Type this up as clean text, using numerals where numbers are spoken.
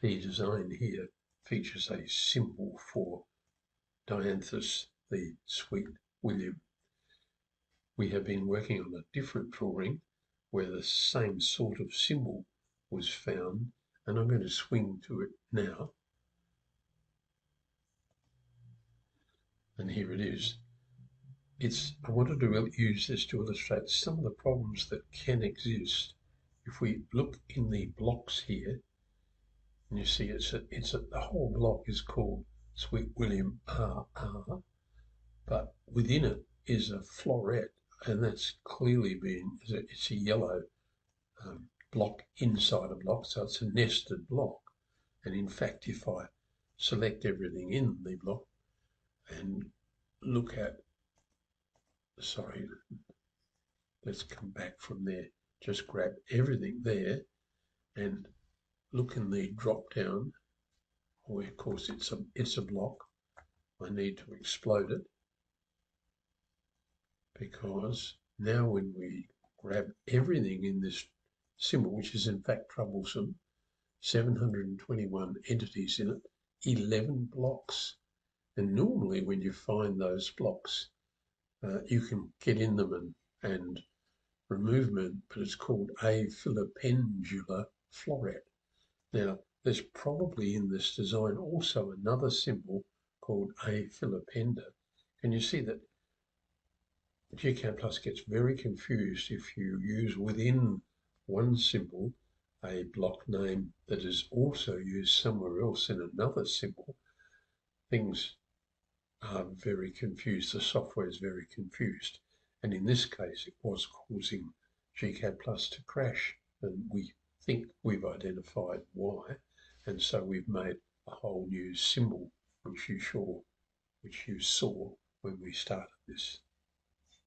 The design here features a symbol for Dianthus, the sweet William. We have been working on a different drawing where the same sort of symbol was found, and I'm going to swing to it now. And here it is. I wanted to use this to illustrate some of the problems that can exist. If we look in the blocks here, and you see the whole block is called Sweet William RR, but within it is a floret, and that's clearly it's a yellow block inside a block, so it's a nested block. And in fact, if I select everything in the block and look at, let's come back from there, just grab everything there and look in the drop down, where of course it's a block. I need to explode it, because now when we grab everything in this symbol, which is in fact troublesome, 721 entities in it, 11 blocks. And normally when you find those blocks, you can get in them and remove them, but it's called a filipendular floret. Now, there's probably in this design also another symbol called a filipenda. And you see that gCADPlus gets very confused if you use within one symbol a block name that is also used somewhere else in another symbol. Things are very confused. The software is very confused. And in this case, it was causing gCADPlus to crash. And we think we've identified why. And so we've made a whole new symbol, which you saw when we started this.